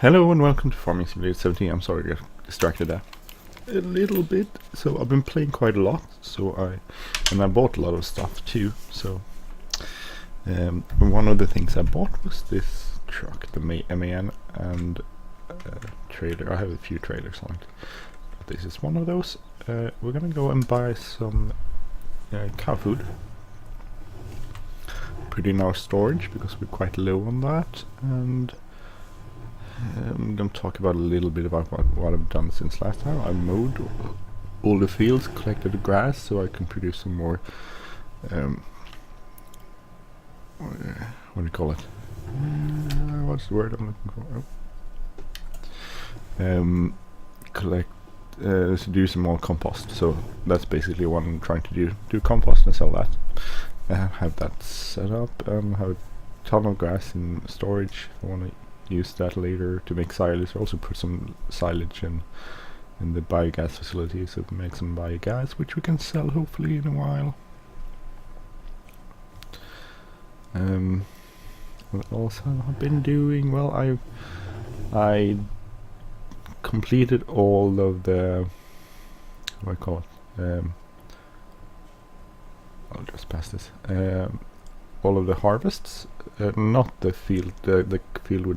Hello and welcome to Farming Simulator 17. I'm sorry I got distracted there a little bit. So I've been playing quite a lot. I bought a lot of stuff too. So one of the things I bought was this truck, the MAN, and trailer. I have a few trailers on it. But this is one of those. We're gonna go and buy some cow food. Put in our storage because we're quite low on that, and I'm going to talk about a little bit about what I've done since last time. I mowed all the fields, collected the grass so I can produce some more what do you call it? What's the word I'm looking for? Do some more compost. So that's basically what I'm trying to do compost and sell that. Have that set up, have a ton of grass in storage. I want to use that later to make silage. Also put some silage in the biogas facility, so make some biogas which we can sell hopefully in a while. What else have I been doing? Well, I completed all of the what do I call it? I'll just pass this. All of the harvests, not the field with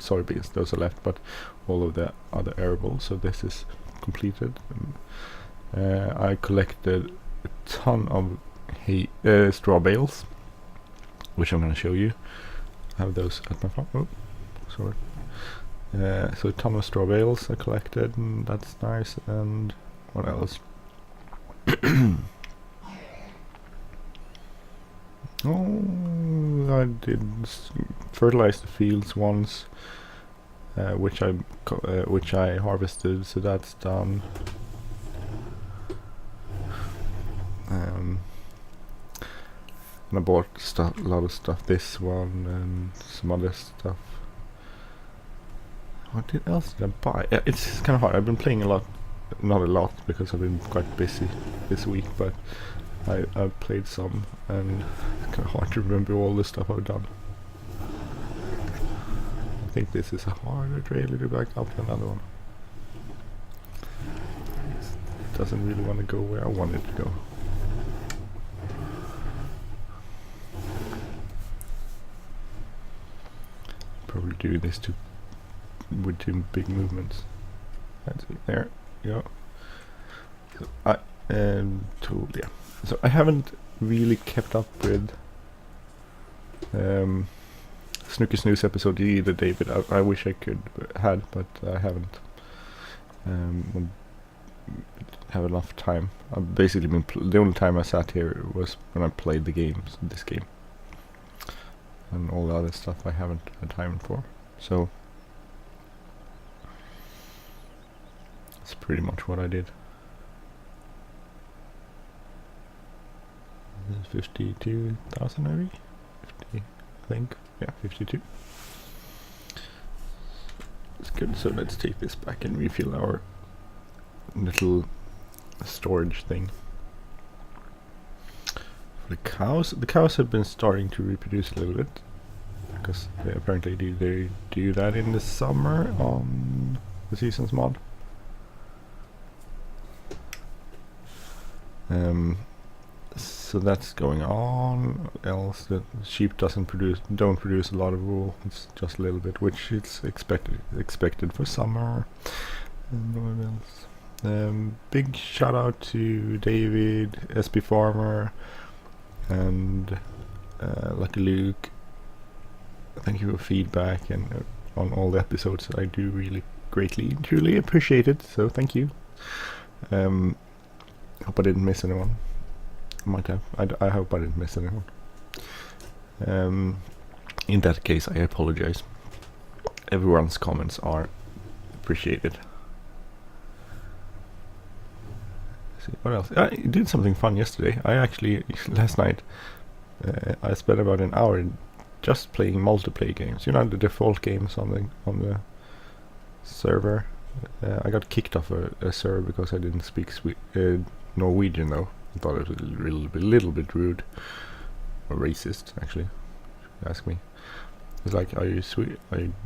soybeans, those are left, but all of the other arables. So this is completed. I collected a ton of straw bales, which I'm going to show you. I have those at my farm. Oh, sorry. So a ton of straw bales I collected, and that's nice. And what else? Oh, I did fertilize the fields once, which I harvested, so that's done. And I bought a lot of stuff. This one and some other stuff. What else did I buy? It's kind of hard. I've been playing a lot, not a lot because I've been quite busy this week, but I've played some, and it's kind of hard to remember all the stuff I've done. I think this is a harder trailer to back up to another one. It doesn't really want to go where I want it to go. Probably do this with two big movements. That's it. There you go. So yeah. So I haven't really kept up with Snooky Snooze episode either, David. I wish I could but I haven't. Have enough time. I've basically been the only time I sat here was when I played this game, and all the other stuff I haven't had time for. So that's pretty much what I did. 52,000 maybe? 50, I think. Yeah, 52. It's good, so let's take this back and refill our little storage thing. For the cows have been starting to reproduce a little bit, because they apparently do that in the summer on the seasons mod. So that's going on. Else the sheep don't produce a lot of wool. It's just a little bit, which it's expected for summer. And what else? Big shout out to David, SB Farmer, and Lucky Luke. Thank you for feedback and on all the episodes. I do really greatly and truly appreciate it. So thank you. Hope I didn't miss anyone. Might have. I hope I didn't miss anyone. In that case, I apologize. Everyone's comments are appreciated. Let's see what else. I did something fun yesterday. Last night I spent about an hour just playing multiplayer games. You know, the default games on the server. I got kicked off a server because I didn't speak Norwegian though. I thought it was a little bit rude, or racist actually, if you ask me. It's like, are you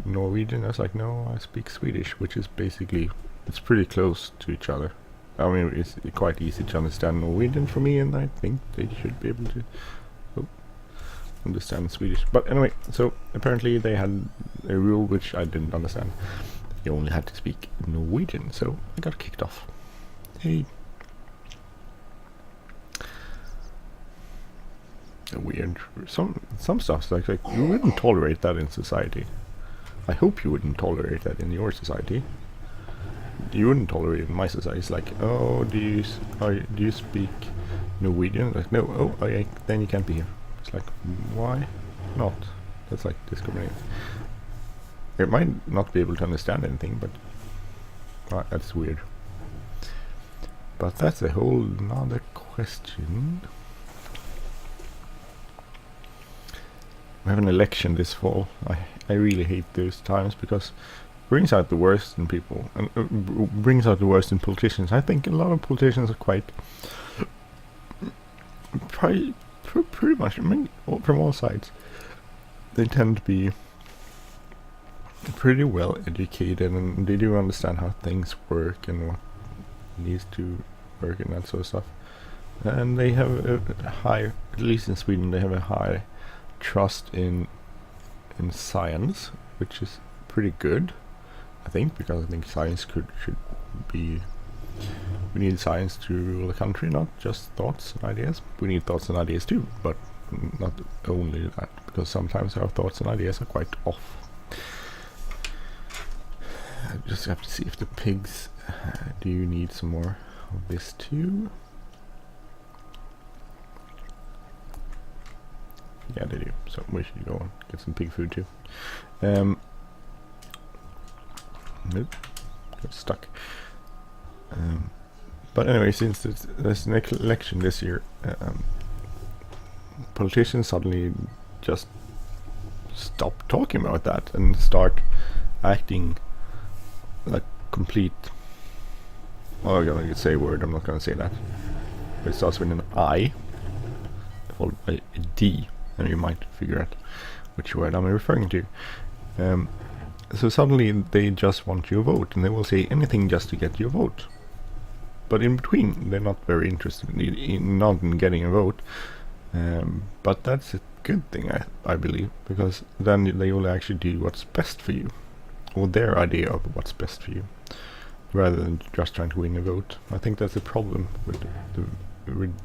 Norwegian? I was like, no, I speak Swedish, which is basically, it's pretty close to each other. I mean, it's quite easy to understand Norwegian for me, and I think they should be able to understand Swedish. But anyway, so apparently they had a rule which I didn't understand. You only had to speak Norwegian, so I got kicked off. Hey. Weird. Some stuff's like you wouldn't tolerate that in society. I hope you wouldn't tolerate that in your society. You wouldn't tolerate it in my society. It's like, oh, do you speak Norwegian? Like, no. Oh, then you can't be here. It's like, why not? That's like discriminating. It might not be able to understand anything, but that's weird. But that's a whole nother question. We have an election this fall. I really hate those times because it brings out the worst in people and brings out the worst in politicians. I think a lot of politicians are quite pretty much, I mean, from all sides, they tend to be pretty well educated and they do understand how things work and what needs to work and that sort of stuff. And they have a high, at least in Sweden, they have a high trust in science, which is pretty good, I think, because I think science should be. We need science to rule the country, not just thoughts and ideas. We need thoughts and ideas too, but not only that, because sometimes our thoughts and ideas are quite off. I just have to see if the pigs do you need some more of this too. Yeah, they do. So we should go and get some pig food too. Nope, got stuck. But anyway, since there's an election this year, politicians suddenly just stop talking about that and start acting like complete. Oh, I'm gonna say a word. I'm not gonna say that. But it starts with an I, followed by a D. And you might figure out which word I'm referring to. So suddenly they just want your vote, and they will say anything just to get your vote. But in between, they're not very interested in getting a vote. But that's a good thing, I believe, because then they will actually do what's best for you, or their idea of what's best for you, rather than just trying to win a vote. I think that's a problem with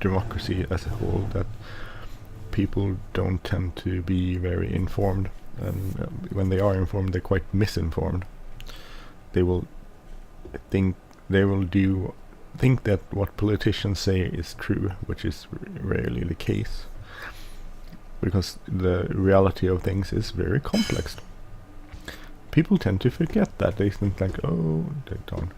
democracy as a whole, that people don't tend to be very informed, and when they are informed, they're quite misinformed. They will think that what politicians say is true, which is rarely the case, because the reality of things is very complex. People tend to forget that. They think like, oh, they don't.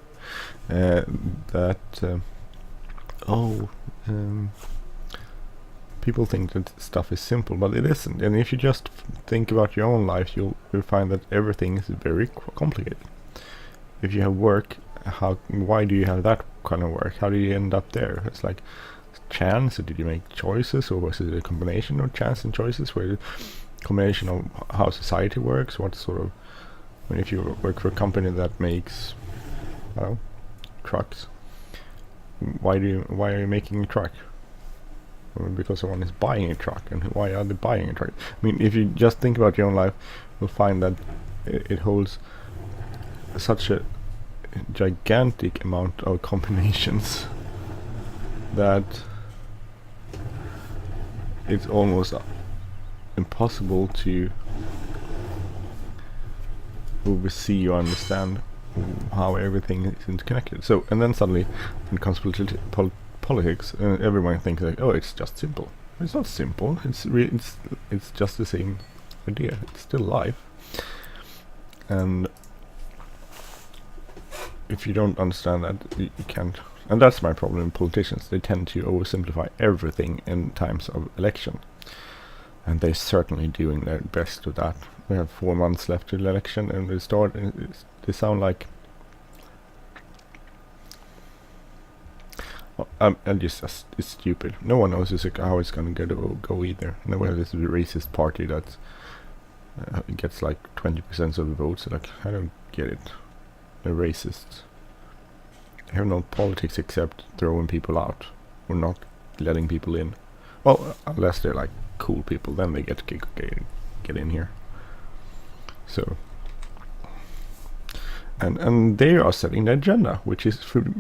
People think that stuff is simple, but it isn't. And if you just think about your own life, you'll find that everything is very complicated. If you have work, why do you have that kind of work? How do you end up there? It's like chance. Did you make choices, or was it a combination of chance and choices? Where combination of how society works? What sort of, I mean, if you work for a company that makes, trucks, why are you making a truck? Because someone is buying a truck. And why are they buying a truck? I mean, if you just think about your own life, you'll find that it holds such a gigantic amount of combinations that it's almost impossible to oversee or understand how everything is interconnected. So, and then suddenly, when it comes to politics, everyone thinks like, oh, it's just simple. It's not simple. It's just the same idea. It's still life. And if you don't understand that, you can't. And that's my problem with politicians. They tend to oversimplify everything in times of election. And they're certainly doing their best with that. We have 4 months left to the election, and they sound like it's stupid. No one knows how it's going to go either. And then we have this racist party that's gets like 20% of the votes. Like, I don't get it. They're racists. They have no politics except throwing people out or not letting people in. Well, unless they're like cool people, then they get in here. So, and they are setting the agenda, which is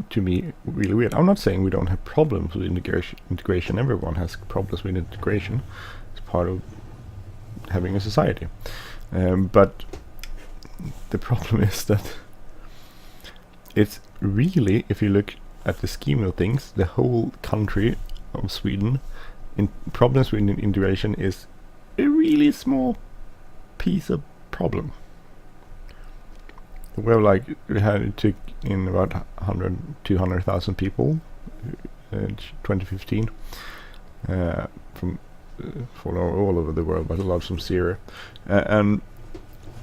to me really weird. I'm not saying we don't have problems with integration. Everyone has problems with integration. It's part of having a society. But the problem is that it's really, if you look at the scheme of things, the whole country of Sweden, problems with integration is a really small piece of problem. We had to in about 200,000 people in 2015 from all over the world, but a lot from Syria, and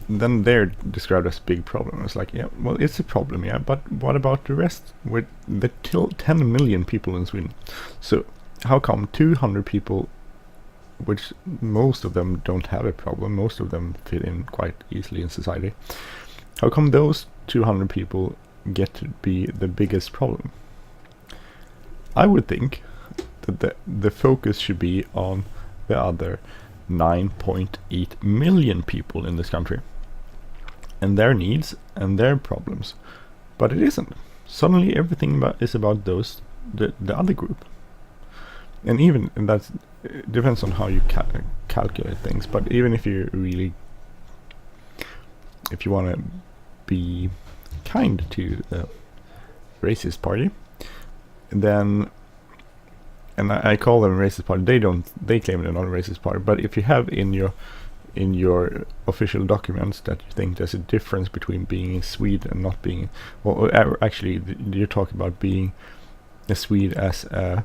then they're described as a big problem. It's like, yeah, well, it's a problem, yeah, but what about the rest? With the 10 million people in Sweden, so how come 200 people, which most of them don't have a problem, most of them fit in quite easily in society, how come those 200 people get to be the biggest problem? I would think that the focus should be on the other 9.8 million people in this country and their needs and their problems, but it isn't. Suddenly everything is about the other group, and that depends on how you calculate things. But even if you want to be kind to the racist party, then, and I call them a racist party, they claim they're not a racist party, but if you have in your official documents that you think there's a difference between being a Swede and not being, or actually you're talking about being a Swede as a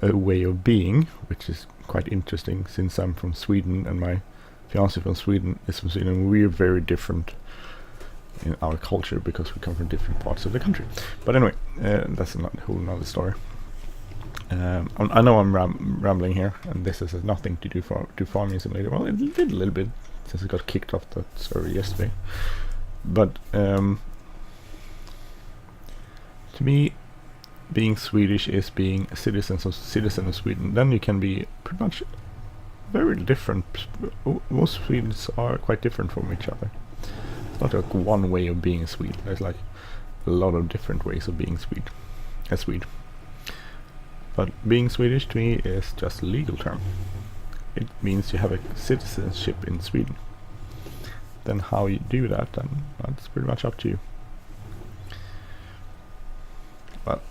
way of being, which is quite interesting since I'm from Sweden and my fiancé is from Sweden. We're very different in our culture because we come from different parts of the country. But anyway, that's a whole nother story. I know I'm rambling here, and this has nothing to do to Farming Simulator. Well, it did a little bit since it got kicked off that server yesterday. But to me, being Swedish is being a citizen of Sweden. Then you can be pretty much very different. Most Swedes are quite different from each other. It's not like one way of being a Swede. There's like a lot of different ways of being a Swede. But being Swedish to me is just a legal term. It means you have a citizenship in Sweden. Then how you do that, then that's pretty much up to you. But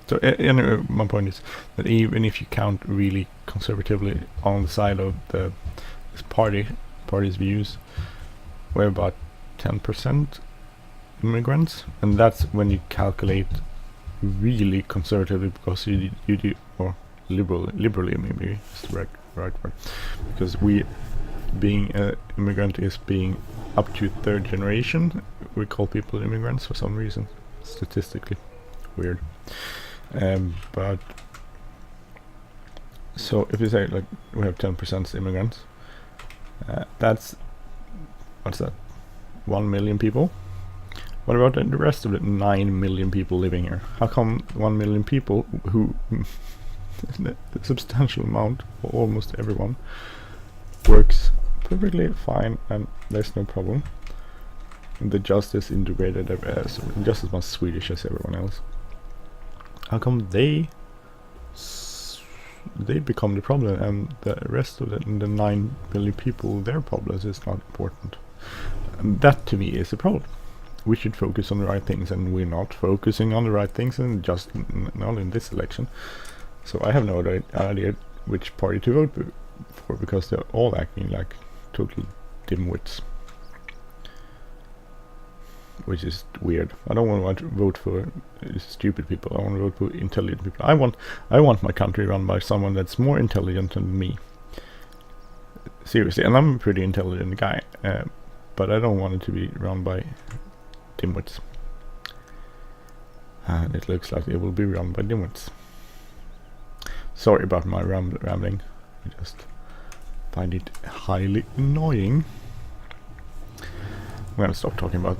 so anyway, my point is that even if you count really conservatively on the side of this party's views, we're about 10% immigrants, and that's when you calculate really conservatively, because you do, or liberally maybe is the right word, because being an immigrant is being up to third generation. We call people immigrants for some reason, statistically weird. But so if you say like we have 10% immigrants, that's, what's that, 1 million people. What about the rest of the 9 million people living here? How come 1 million people, who the substantial amount, or almost everyone, works perfectly fine and there's no problem? And the justice integrated just as much Swedish as everyone else. How come they become the problem and the rest of the 9 million people, their problems is not important? And that to me is a problem. We should focus on the right things, and we're not focusing on the right things, and just not in this election. So I have no idea which party to vote for, because they're all acting like total dimwits, which is weird. I don't want to vote for stupid people. I want to vote for intelligent people. I want my country run by someone that's more intelligent than me. Seriously, and I'm a pretty intelligent guy, but I don't want it to be run by dimwits. And it looks like it will be run by dimwits. Sorry about my rambling. I just find it highly annoying. I'm gonna stop talking about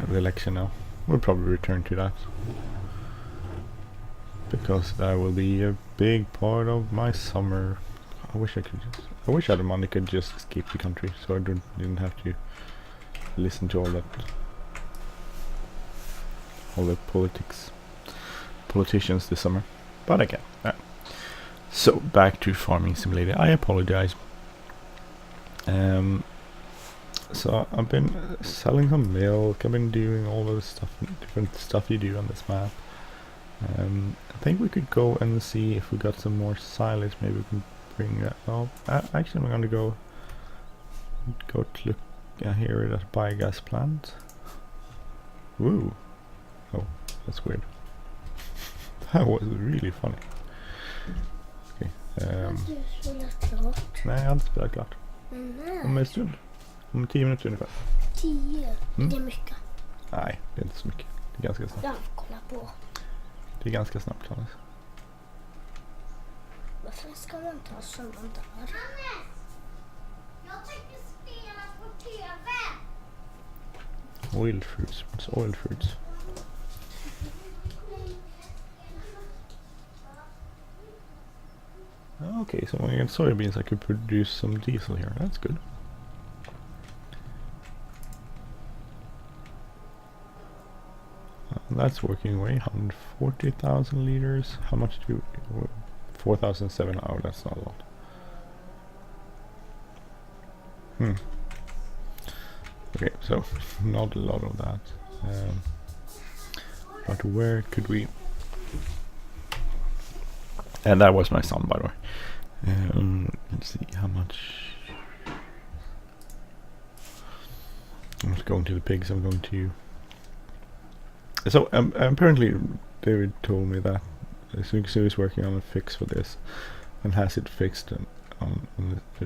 the election now. We'll probably return to that, because that will be a big part of my summer. I wish I had money could just escape the country, so I didn't have to listen to all the politicians this summer. But I can. So back to Farming Simulator. I apologize. So I've been selling some milk. I've been doing all the stuff, different stuff you do on this map. I think we could go and see if we got some more silage. Maybe we can bring that up. Actually, I'm gonna go to look here at a biogas plant. Woo! Oh, that's weird. That was really funny. Okej. Nej, jag har inte spelat klart. Om en stund. Om 10 minuter ungefär. 10? Det är mycket. Nej, det är inte så mycket. Det är ganska snabbt. Jag kollar på. Det är ganska snabbt, Hannes. Varför ska man ta sådana där? Hannes! Jag tänker spela på TV! Oil fruits. What's oil fruits? Okay, so when I get soybeans I could produce some diesel here. That's good. That's working away. 140,000 liters. How much do you... 4,007. Oh, that's not a lot. Okay, so not a lot of that. But where could we... And that was my son, by the way. Let's see how much... I'm not going to the pigs, I'm going to... So apparently David told me that he is working on a fix for this and has it fixed on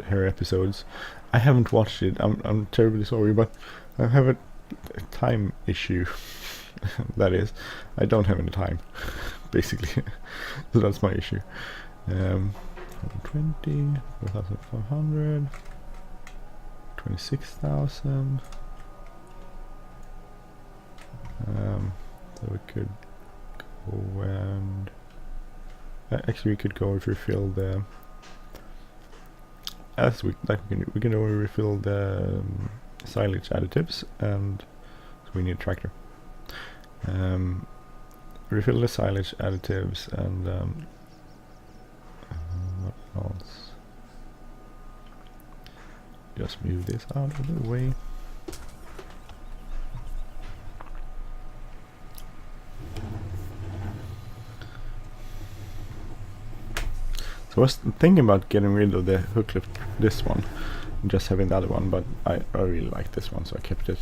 her episodes. I haven't watched it. I'm terribly sorry, but I have a time issue. That is, I don't have any time, basically. So that's my issue. 120, 4,500, 26,000. So we could go and actually we could go and refill the we can only refill the silage additives, and so we need a tractor. Refill the silage additives and what else? Just move this out of the way. So I was thinking about getting rid of the hook lift, this one, and just having the other one, but I really like this one, so I kept it.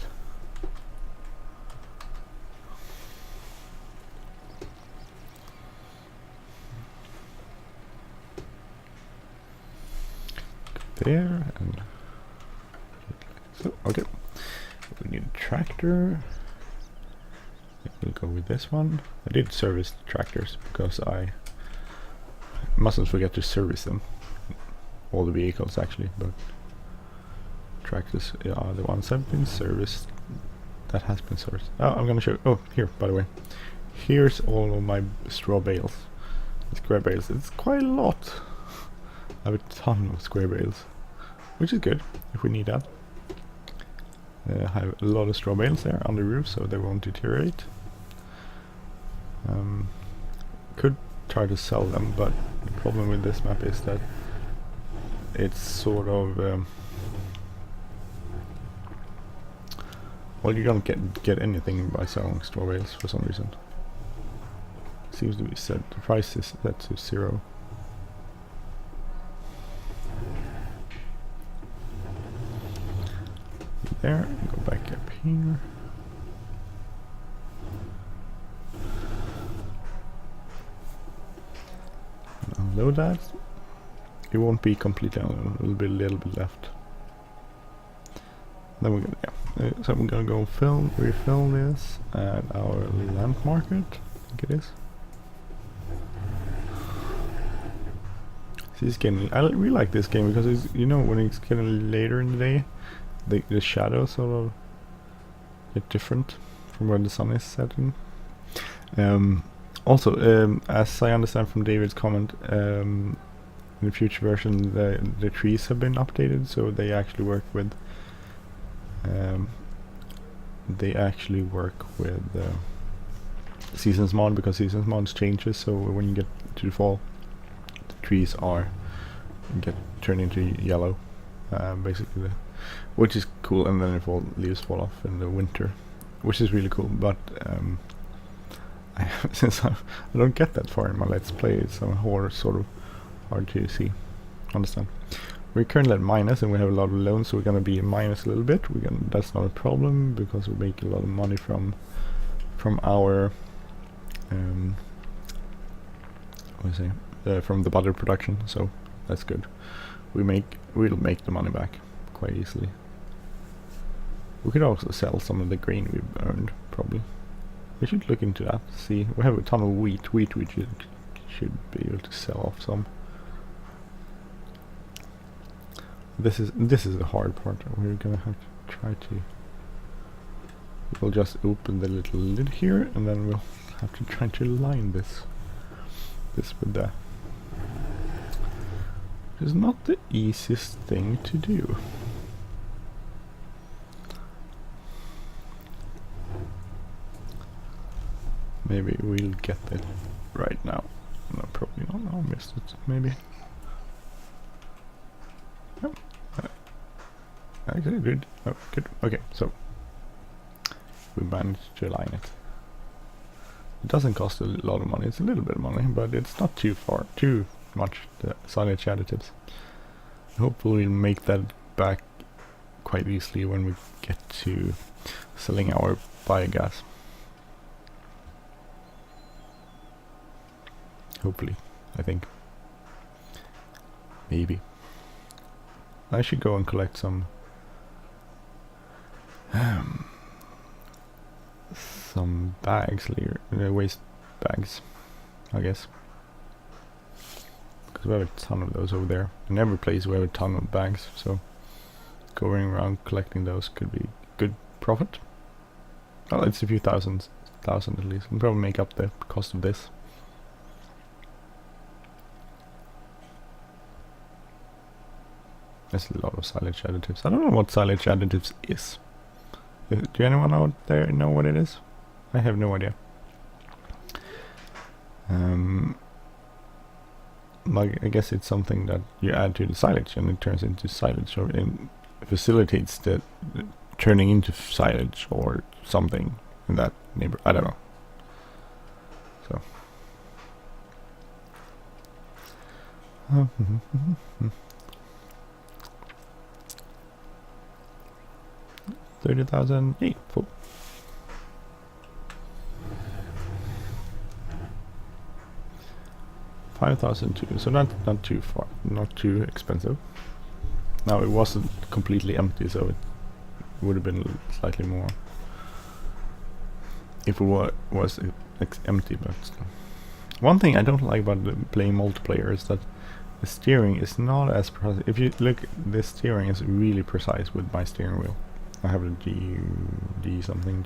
There, and so, okay. We need a tractor. We'll go with this one. I did service the tractors because I mustn't forget to service them. All the vehicles actually, but tractors are the ones have been serviced. That has been serviced. Oh, I'm gonna show. Oh, here, by the way, here's all of my straw bales, square bales. It's quite a lot. I have a ton of square bales, which is good if we need that. I have a lot of straw bales there on the roof, so they won't deteriorate. Could try to sell them, but the problem with this map is that it's sort of well, you don't get anything by selling straw bales for some reason. Seems to be set. The price is set to 0. There, go back up here. Unload that. It won't be completely unloaded. There will be a little bit left. Then we're gonna so we're gonna go refill this at our land market. I think it is. This game, I really like this game because it's, you know, when it's getting later in the day, the shadows sort of get different from where the sun is setting. Also, as I understand from David's comment, in the future version, the trees have been updated, so they actually work with seasons mod, because seasons mods changes. So when you get to the fall, the trees turn into yellow, basically, which is cool. And then leaves fall off in the winter, which is really cool. But since I don't get that far in my Let's Play, it's sort of hard to understand. We're currently at minus, and we have a lot of loans, so we're gonna be minus a little bit. That's not a problem because we make a lot of money from our from the butter production, so that's good. We'll make the money back quite easily. We could also sell some of the grain we've earned, probably. We should look into that. See, we have a ton of wheat. We should be able to sell off some. This is the hard part. We're gonna have to try to. We'll just open the little lid here, and then we'll have to try to line this with that. It's not the easiest thing to do. Maybe we'll get it right now. No, probably not. I missed it. Maybe. Oh, actually good. Oh, good. Okay, so we managed to align it. It doesn't cost a lot of money. It's a little bit of money, but it's not too much. The silage additives. Hopefully, we'll make that back quite easily when we get to selling our biogas. Hopefully, I think. Maybe. I should go and collect some bags later, waste bags, I guess, because we have a ton of those over there. In every place we have a ton of bags, so going around collecting those could be good profit. Well, it's a few thousand at least. We'll probably make up the cost of this. There's a lot of silage additives. I don't know what silage additives is. Do anyone out there know what it is? I have no idea. I guess it's something that you add to the silage and it turns into silage, or it facilitates the turning into silage or something in that neighborhood. I don't know. So. 30,000. Yay, full. 5,002. So not too far, not too expensive. Now it wasn't completely empty, so it would have been slightly more if it was empty. But one thing I don't like about playing multiplayer is that the steering is not as precise. If you look, the steering is really precise with my steering wheel. I have a G something,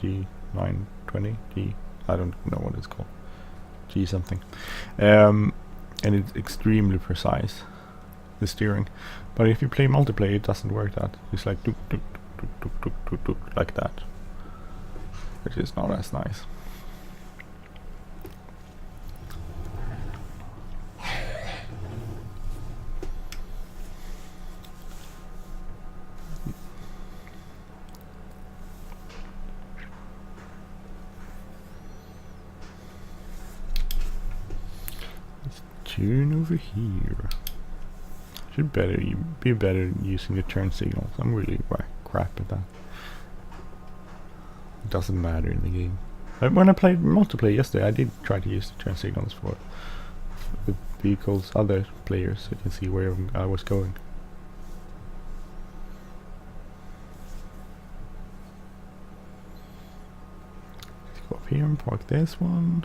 G920, I don't know what it's called, G something, and it's extremely precise, the steering. But if you play multiplayer, it doesn't work that. It's like tuk, tuk, tuk, tuk, tuk, tuk, tuk, like that, which is not as nice. Turn over here. Should be better using the turn signals. I'm really crap at that. It doesn't matter in the game. When I played multiplayer yesterday, I did try to use the turn signals for the vehicles, other players, so you can see where I was going. Let's go up here and park this one.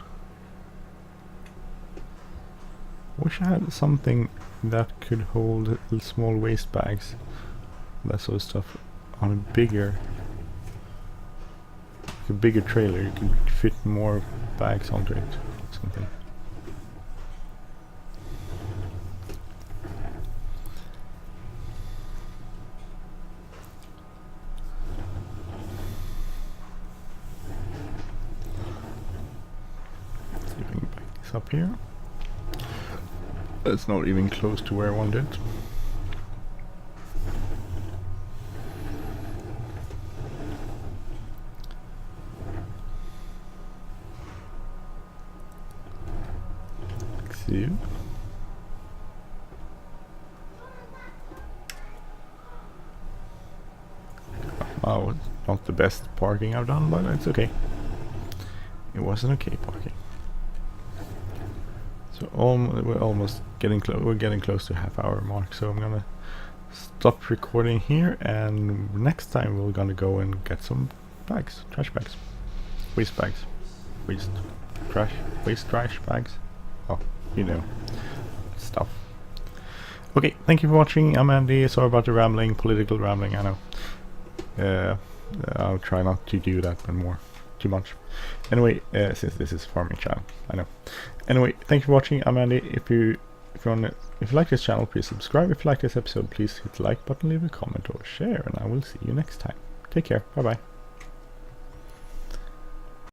Wish I had something that could hold small waste bags, that sort of stuff, on a bigger trailer. You could fit more bags onto it, or something. Let's see if I can back this up here. It's not even close to where I wanted. See. Oh, it's not the best parking I've done, but it's okay. It was an okay parking. So we're almost getting close. We're getting close to half-hour mark. So I'm gonna stop recording here, and next time we're gonna go and get some bags, trash bags, waste bags, waste trash bags. Oh, you know, stuff. Okay, thank you for watching. I'm Andy. Sorry about the rambling, political rambling. I know. I'll try not to do that too much. Anyway, since this is farming channel, I know. Anyway, thank you for watching. I'm Andy. If you like this channel, please subscribe. If you like this episode, please hit the like button, leave a comment or share, and I will see you next time. Take care. Bye bye.